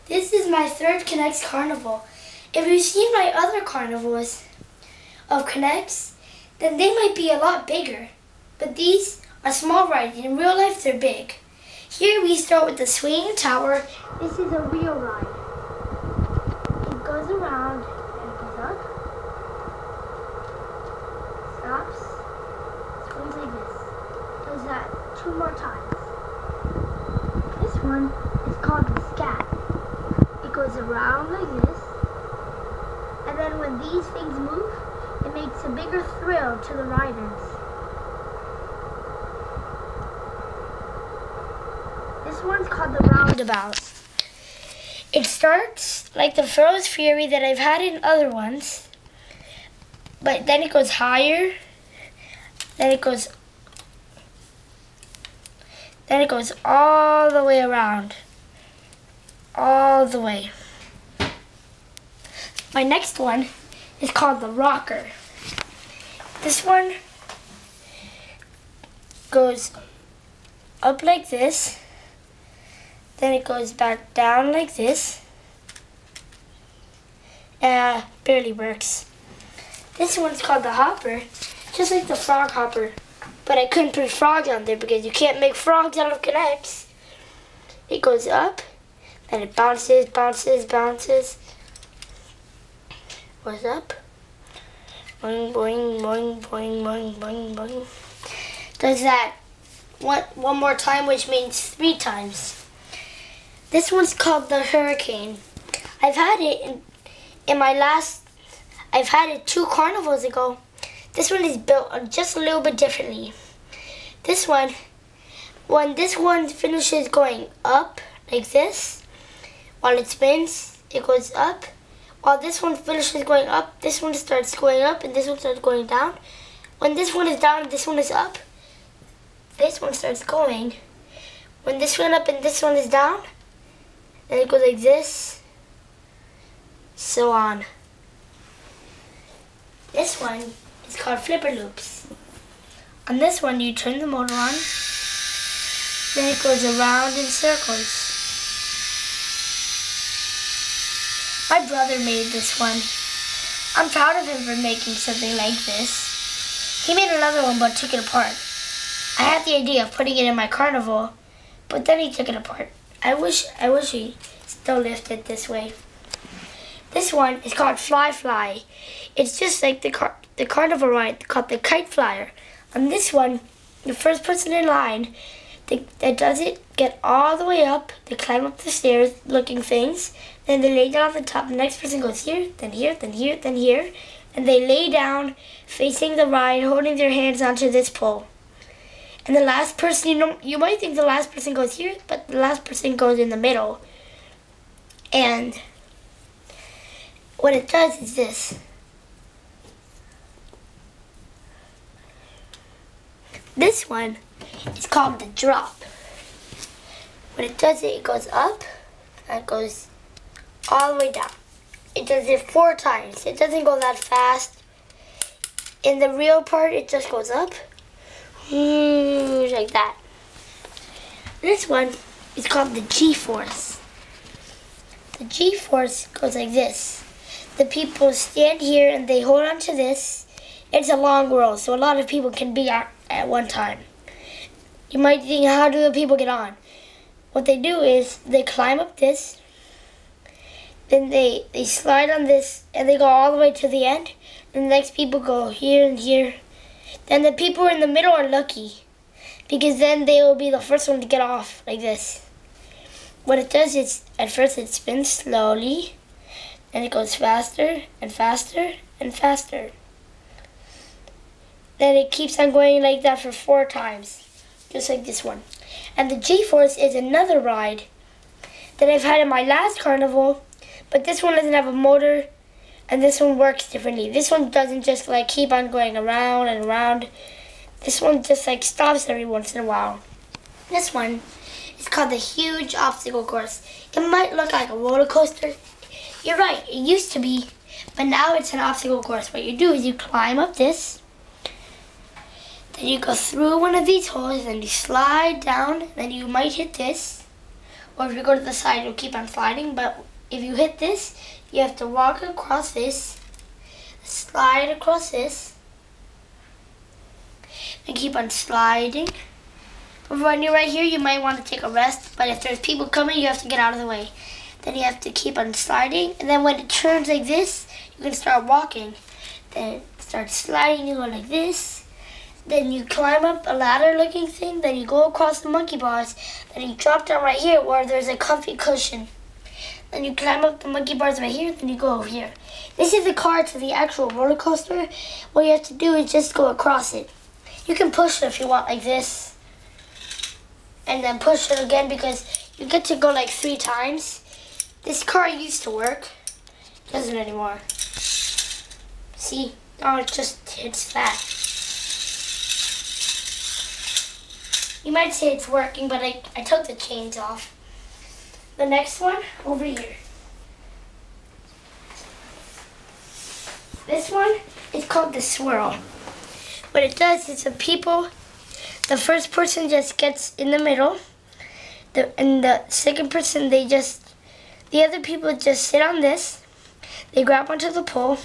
This is my third KNex Carnival. If you've seen my other carnivals of KNex, then they might be a lot bigger. But these are small rides. In real life, they're big. Here we start with the swinging tower. This is a real ride. It goes around and goes up, stops, swings like this. Does that 2 more times. This one is called the scat. It goes around like this, and then when these things move, it makes a bigger thrill to the riders. This one's called the roundabout. It starts like the Pharaoh's Fury that I've had in other ones, but then it goes higher, then it goes all the way around. All the way. My next one is called the rocker. This one goes up like this, then it goes back down like this. Barely works. This one's called the hopper, just like the frog hopper. But I couldn't put frogs on there because you can't make frogs out of KNex. It goes up, then it bounces, bounces, bounces. Goes up. Boing, boing, boing, boing, boing, boing, boing. Does that one more time, which means 3 times. This one's called the hurricane. I've had it I've had it 2 carnivals ago. This one is built just a little bit differently. This one, when this one finishes going up like this, while it spins, it goes up. While this one finishes going up, this one starts going up and this one starts going down. When this one is down, this one is up. This one starts going. When this one up and this one is down, then it goes like this, so on. This one is called flipper loops. On this one, you turn the motor on, then it goes around in circles. My brother made this one. I'm proud of him for making something like this. He made another one but took it apart. I had the idea of putting it in my carnival, but then he took it apart. I wish he still left it this way. This one is called Fly Fly. It's just like the carnival ride called the Kite Flyer. On this one, the first person in line that does it get all the way up. They climb up the stairs looking things. Then they lay down on the top. The next person goes here, then here, then here, then here. And they lay down facing the ride, holding their hands onto this pole. And the last person, you might think the last person goes here, but the last person goes in the middle. And what it does is this. This one is called the drop. When it does it, it goes up and it goes all the way down. It does it 4 times. It doesn't go that fast. In the real part, it just goes up, like that. This one is called the G-force. The G-force goes like this. The people stand here and they hold on to this. It's a long roll, so a lot of people can be out at one time. You might think, how do the people get on? What they do is they climb up this, then they slide on this, and they go all the way to the end. And the next people go here and here. Then the people in the middle are lucky, because then they will be the first one to get off like this. What it does is, at first it spins slowly, and it goes faster and faster and faster. Then it keeps on going like that for 4 times, just like this one. And the G-force is another ride that I've had in my last carnival, but this one doesn't have a motor, and this one works differently. This one doesn't just like keep on going around and around. This one just like stops every once in a while. This one is called the huge obstacle course. It might look like a roller coaster. You're right, it used to be, but now it's an obstacle course. What you do is you climb up this, then you go through one of these holes, then you slide down, then you might hit this, or if you go to the side, you'll keep on sliding. But if you hit this, you have to walk across this, slide across this, and keep on sliding. But when you're right here, you might want to take a rest. But if there's people coming, you have to get out of the way. Then you have to keep on sliding. And then when it turns like this, you can start walking. Then start sliding, you go like this. Then you climb up a ladder looking thing. Then you go across the monkey bars. Then you drop down right here where there's a comfy cushion. Then you climb up the monkey bars right here. Then you go over here. This is the card to the actual roller coaster. What you have to do is just go across it. You can push it if you want like this. And then push it again because you get to go like 3 times. This car used to work. Doesn't anymore. See? Oh, it just hits flat. You might say it's working, but I took the chains off. The next one, over here. This one is called the swirl. What it does is the first person just gets in the middle, and the second person, the other people just sit on this, they grab onto the pole.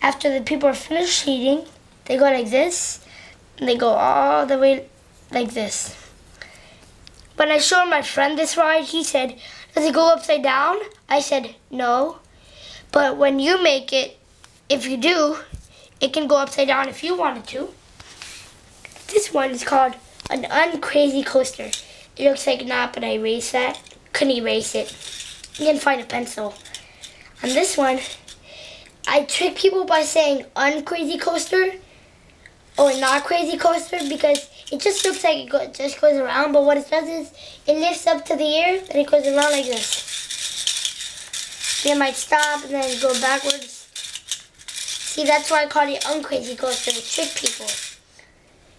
After the people are finished eating, they go like this, and they go all the way like this. When I showed my friend this ride, he said, does it go upside down? I said, no. But when you make it, if you do, it can go upside down if you wanted to. This one is called an uncrazy coaster. It looks like not, but I erased that. Couldn't erase it. You can find a pencil. On this one, I trick people by saying uncrazy coaster or not crazy coaster because it just looks like it just goes around, but what it does is it lifts up to the air and it goes around like this. It might stop and then go backwards. See, that's why I call it uncrazy coaster, to trick people.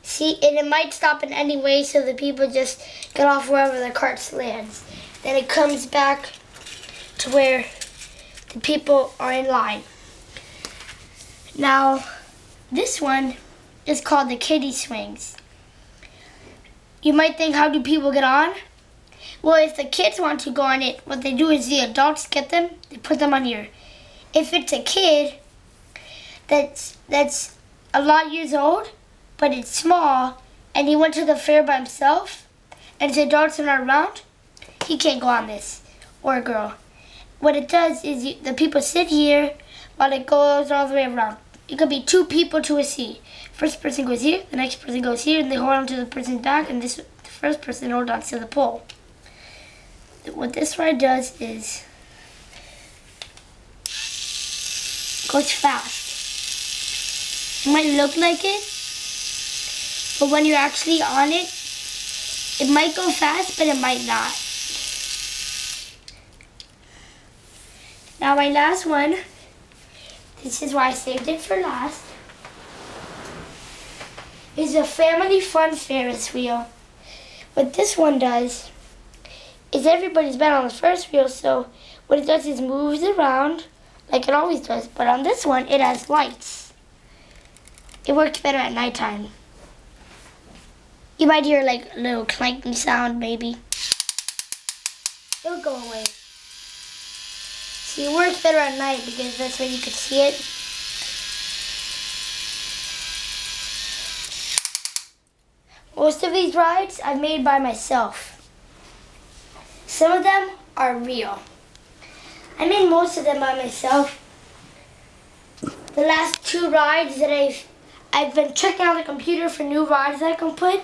See, and it might stop in any way, so the people just get off wherever the cart lands. Then it comes back to where the people are in line. Now, this one is called the kiddie swings. You might think, how do people get on? Well, if the kids want to go on it, what they do is the adults get them, they put them on here. If it's a kid that's a lot of years old, but it's small, and he went to the fair by himself, and his adults are not around, he can't go on this, or a girl. What it does is the people sit here while it goes all the way around. It could be 2 people to a seat. First person goes here, the next person goes here, and they hold on to the person's back, and the first person holds on to the pole. What this ride does is goes fast. It might look like it, but when you're actually on it, it might go fast, but it might not. Now my last one, this is why I saved it for last, is a family fun Ferris wheel. What this one does is everybody's been on the first wheel, so what it does is moves around like it always does, but on this one it has lights. It works better at nighttime. You might hear like a little clanking sound maybe. It'll go away. See, it works better at night because that's when you can see it. Most of these rides I've made by myself. Some of them are real. I made most of them by myself. The last 2 rides that I've been checking on the computer for new rides that I can put.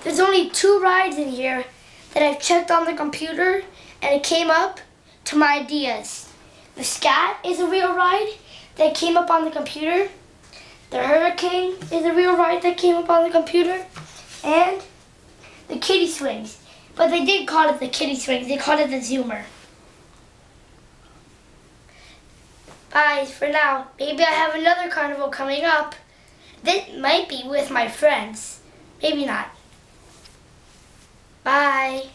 There's only 2 rides in here that I've checked on the computer and it came up to my ideas. The Scat is a real ride that came up on the computer. The Hurricane is a real ride that came up on the computer. And the Kiddie Swings. But they didn't call it the Kiddie Swings, they called it the Zoomer. Bye for now. Maybe I have another carnival coming up. That might be with my friends. Maybe not. Bye.